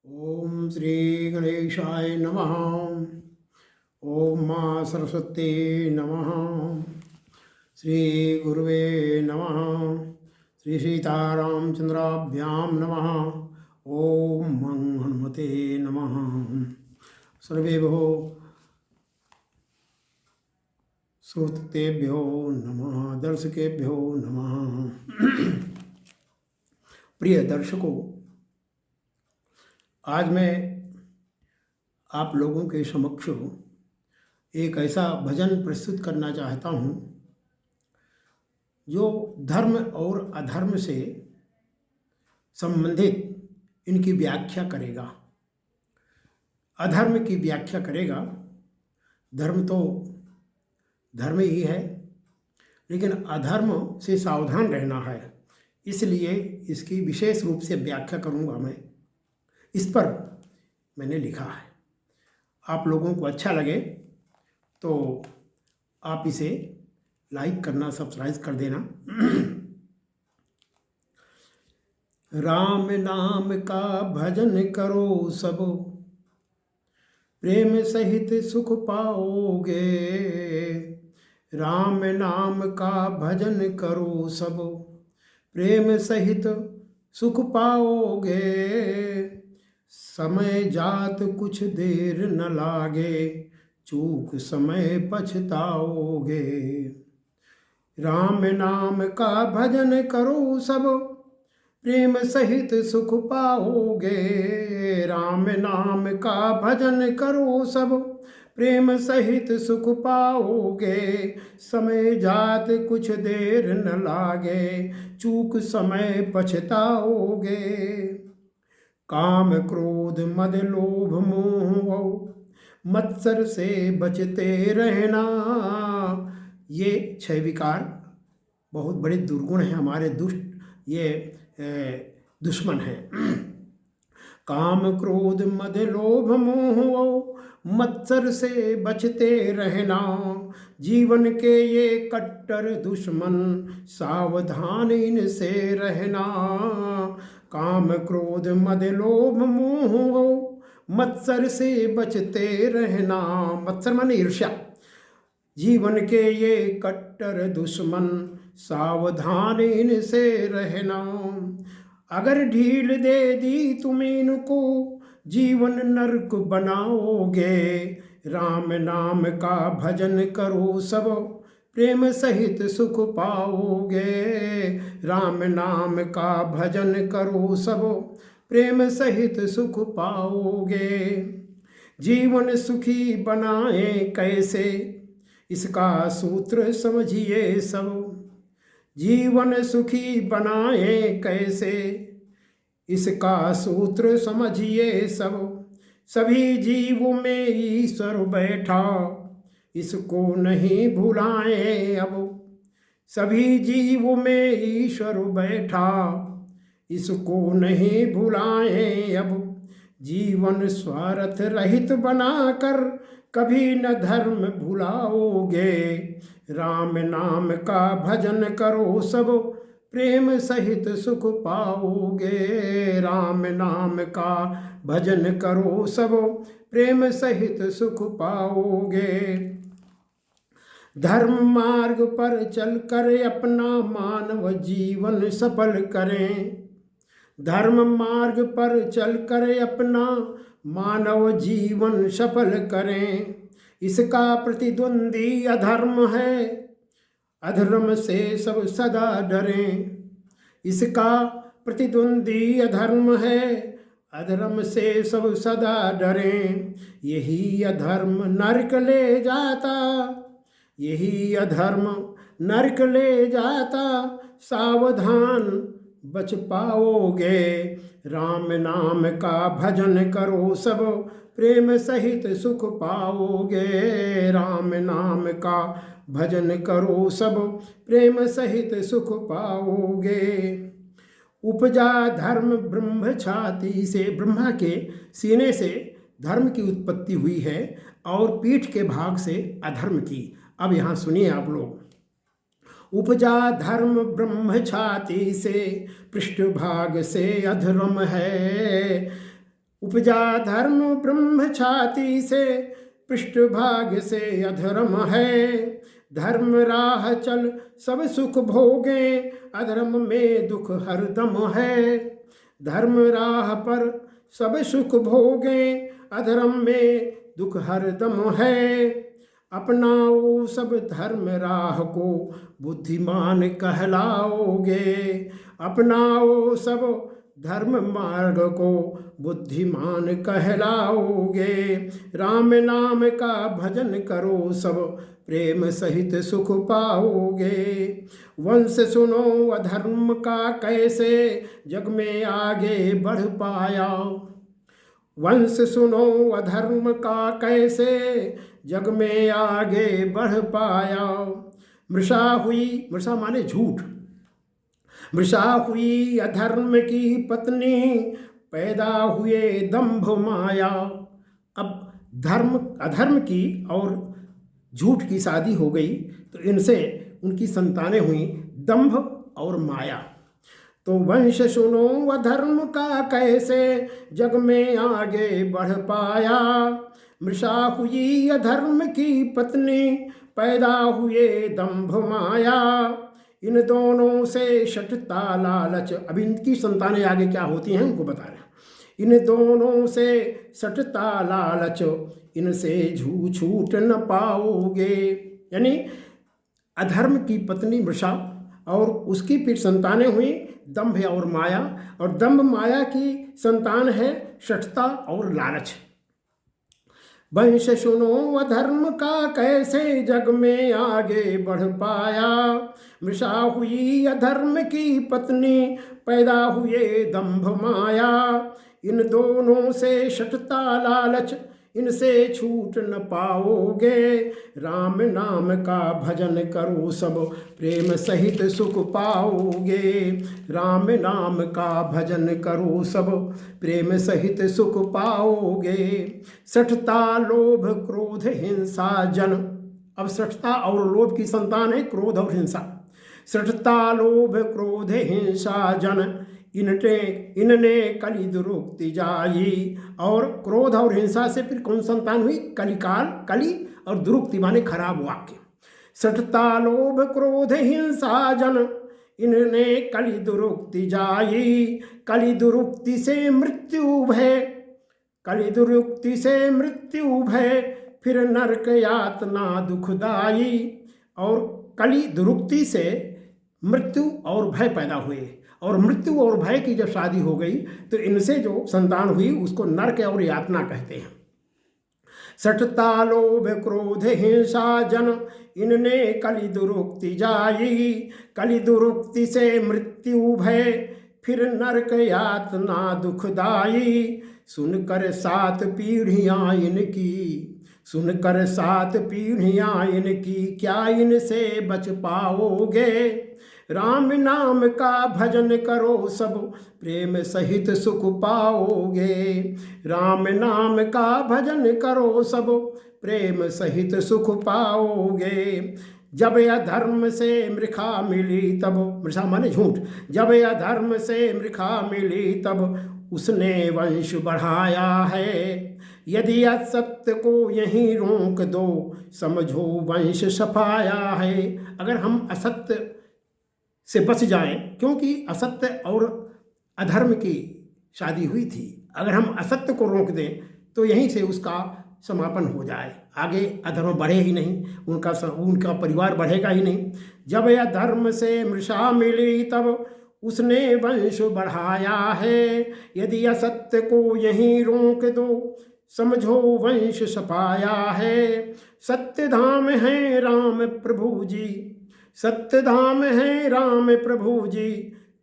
ओम श्री गणेशाय नमः। ओम माँ सरस्वती नमः। श्री गुरुवे नमः। श्री सीतारामचंद्राभ्याम नमः। ओम मंग हनुमते नमः। सर्वेभ्यो श्रोतेभ्यो नमः, दर्शकेभ्यो नमः। प्रिय दर्शकों, आज मैं आप लोगों के समक्ष एक ऐसा भजन प्रस्तुत करना चाहता हूँ जो धर्म और अधर्म से संबंधित इनकी व्याख्या करेगा। अधर्म की व्याख्या करेगा। धर्म तो धर्म ही है, लेकिन अधर्म से सावधान रहना है, इसलिए इसकी विशेष रूप से व्याख्या करूँगा मैं। इस पर मैंने लिखा है। आप लोगों को अच्छा लगे तो आप इसे लाइक करना, सब्सक्राइब कर देना। राम नाम का भजन करो सब, प्रेम सहित सुख पाओगे। राम नाम का भजन करो सब, प्रेम सहित सुख पाओगे। समय जात कुछ देर न लागे, चूक समय पछताओगे। राम नाम का भजन करो सब, प्रेम सहित सुख पाओगे। राम नाम का भजन करो सब, प्रेम सहित सुख पाओगे। समय जात कुछ देर न लागे, चूक समय पछताओगे। काम क्रोध मद लोभ मोह मत्सर से बचते रहना। ये 6 विकार बहुत बड़े दुर्गुण हैं, हमारे दुश्मन हैं। काम क्रोध मद लोभ मोह मत्सर से बचते रहना। जीवन के ये कट्टर दुश्मन, सावधान इनसे रहना। काम क्रोध मद लोभ मोह मत्सर से बचते रहना। मत्सर माने ईर्ष्या। जीवन के ये कट्टर दुश्मन, सावधान इनसे रहना। अगर ढील दे दी तुम इनको, जीवन नरक बनाओगे। राम नाम का भजन करो सब, प्रेम सहित सुख पाओगे। राम नाम का भजन करो सब, प्रेम सहित सुख पाओगे। जीवन सुखी बनाए कैसे, इसका सूत्र समझिए सब। जीवन सुखी बनाए कैसे, इसका सूत्र समझिए सब। सभी जीवों में ईश्वर बैठा, इसको नहीं भुलाएं अब। सभी जीवों में ईश्वर बैठा, इसको नहीं भुलाएं अब। जीवन स्वार्थ रहित बनाकर कभी न धर्म भुलाओगे। राम नाम का भजन करो सब, प्रेम सहित सुख पाओगे। राम नाम का भजन करो सब, प्रेम सहित सुख पाओगे। धर्म मार्ग पर चलकर अपना मानव जीवन सफल करें। धर्म मार्ग पर चलकर अपना मानव जीवन सफल करें। इसका प्रतिद्वंदी अधर्म है, अधर्म से सब सदा डरें। इसका प्रतिद्वंदी अधर्म है, अधर्म से सब सदा डरें। यही अधर्म नरक ले जाता, यही अधर्म नरक ले जाता। सावधान बच पाओगे। राम नाम का भजन करो सब, प्रेम सहित सुख पाओगे। राम नाम का भजन करो सब, प्रेम सहित सुख पाओगे। उपजा धर्म ब्रह्म छाती से, ब्रह्मा के सीने से धर्म की उत्पत्ति हुई है और पीठ के भाग से अधर्म की। अब यहाँ सुनिए आप लोग। उपजा धर्म ब्रह्म छाती से, पृष्ठभाग से अधर्म है। उपजा धर्म ब्रह्म छाती से, पृष्ठभाग से अधर्म है। धर्म राह चल सब सुख भोगे, अधर्म में दुख हरदम है। धर्म राह पर सब सुख भोगे, अधर्म में दुख हरदम है। अपनाओ सब धर्म राह को, बुद्धिमान कहलाओगे। अपनाओ सब धर्म मार्ग को, बुद्धिमान कहलाओगे। राम नाम का भजन करो सब, प्रेम सहित सुख पाओगे। वंश सुनो अधर्म का कैसे, जग में आगे बढ़ पाया। वंश सुनो अधर्म का कैसे, जग में आगे बढ़ पाया। मृषा हुई, मृषा माने झूठ, मृषा हुई अधर्म की पत्नी, पैदा हुए दंभ माया। अब धर्म अधर्म की और झूठ की शादी हो गई, तो इनसे उनकी संतानें हुई दंभ और माया। तो वंश सुनो अधर्म का कैसे, जग में आगे बढ़ पाया। मृषा हुई अधर्म की पत्नी, पैदा हुए दंभ माया। इन दोनों से शठता लालच, अब इनकी संतानें आगे क्या होती हैं उनको बता रहे हैं। इन दोनों से शठता लालच, इनसे छूट न पाओगे। यानी अधर्म की पत्नी मृषा और उसकी फिर संतानें हुई दंभ और माया, और दंभ माया की संतान है शठता और लालच। वंश सुनो अधर्म का कैसे, जग में आगे बढ़ पाया। मृषा हुई अधर्म की पत्नी, पैदा हुए दंभ माया। इन दोनों से शठता लालच, इनसे छूट न पाओगे। राम नाम का भजन करो सब, प्रेम सहित सुख पाओगे। राम नाम का भजन करो सब, प्रेम सहित सुख पाओगे। शठता लोभ क्रोध हिंसा जन, अब शठता और लोभ की संतान है क्रोध और हिंसा। शठता लोभ क्रोध हिंसा जन, इनने कलि दुरुक्ति जाई। और क्रोध और हिंसा से फिर कौन संतान हुई, कलिकाल, कलि और दुरुक्ति माने खराब वाक्य। शठता लोभ क्रोध हिंसा जन, इनने कलि दुरुक्ति जाई। कलि दुरुक्ति से मृत्यु भय, कलि दुरुक्ति से मृत्यु भय, फिर नरक यातना दुखदाई। और कलि दुरुक्ति से मृत्यु और भय पैदा हुए, और मृत्यु और भय की जब शादी हो गई तो इनसे जो संतान हुई उसको नरक और यातना कहते हैं। शठता लोभ क्रोध हिंसा जन, इनने कलि दुरुक्ति जाई। कलि दुरुक्ति से मृत्यु भय, फिर नरक यातना दुखदाई। सुनकर 7 पीढ़ियाँ इनकी, सुनकर 7 पीढ़ियाँ इनकी, क्या इनसे बच पाओगे। राम नाम का भजन करो सब, प्रेम सहित सुख पाओगे। राम नाम का भजन करो सब, प्रेम सहित सुख पाओगे। जब अधर्म से मृखा मिली तब, मृषा माने झूठ, जब अधर्म से मृखा मिली तब उसने वंश बढ़ाया है। यदि असत्य को यहीं रोक दो, समझो वंश सफाया है। अगर हम असत्य से बच जाएं, क्योंकि असत्य और अधर्म की शादी हुई थी, अगर हम असत्य को रोक दें तो यहीं से उसका समापन हो जाए, आगे अधर्म बढ़े ही नहीं, उनका परिवार बढ़ेगा ही नहीं। जब यह धर्म से मृषा मिली तब उसने वंश बढ़ाया है। यदि असत्य को यहीं रोक दो, समझो वंश सफाया है। सत्य धाम है राम प्रभु जी, सत्य धाम है राम प्रभु जी,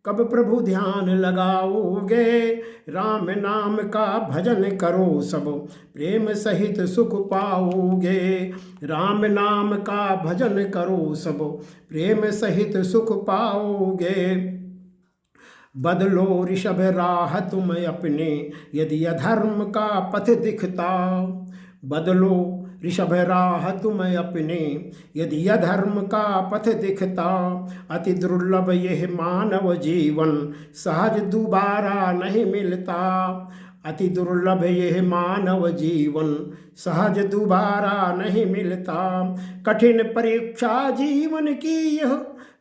कब प्रभु ध्यान लगाओगे। राम नाम का भजन करो सब, प्रेम सहित सुख पाओगे। राम नाम का भजन करो सब, प्रेम सहित सुख पाओगे। बदलो ऋषभ राह तुम अपने, यदि अधर्म का पथ दिखता। बदलो ऋषभ राह तुम अपने, यदि अधर्म का पथ दिखता। अति दुर्लभ यह मानव जीवन, सहज दोबारा नहीं मिलता। अति दुर्लभ यह मानव जीवन, सहज दोबारा नहीं मिलता। कठिन परीक्षा जीवन की यह,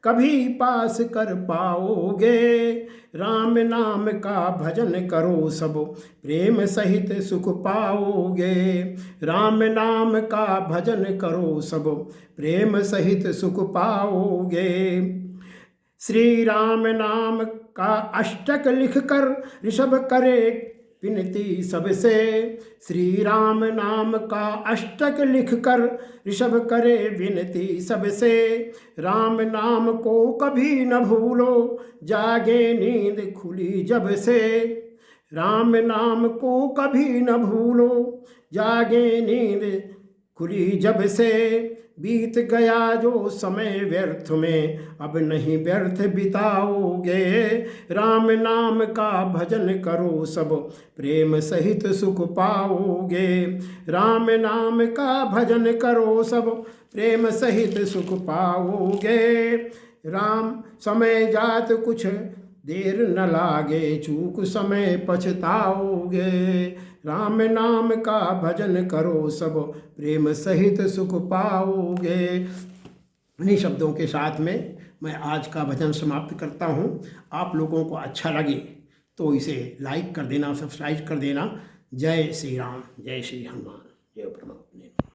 कभी पास कर पाओगे। राम नाम का भजन करो सब, प्रेम सहित सुख पाओगे। राम नाम का भजन करो सब, प्रेम सहित सुख पाओगे। श्री राम नाम का अष्टक लिखकर ऋषभ करे विनती सबसे। श्री राम नाम का अष्टक लिखकर ऋषभ करे विनती सबसे। राम नाम को कभी न भूलो, जागे नींद खुली जब से। राम नाम को कभी न भूलो, जागे नींद खुली जब से। बीत गया जो समय व्यर्थ में, अब नहीं व्यर्थ बिताओगे। राम नाम का भजन करो सब, प्रेम सहित सुख पाओगे। राम नाम का भजन करो सब, प्रेम सहित सुख पाओगे। राम समय जात कुछ देर न लागे, चूक समय पछताओगे। राम नाम का भजन करो सब, प्रेम सहित सुख पाओगे। इन्हीं शब्दों के साथ में मैं आज का भजन समाप्त करता हूँ। आप लोगों को अच्छा लगे तो इसे लाइक कर देना, सब्सक्राइब कर देना। जय श्री राम, जय श्री हनुमान, जय परमात्मा।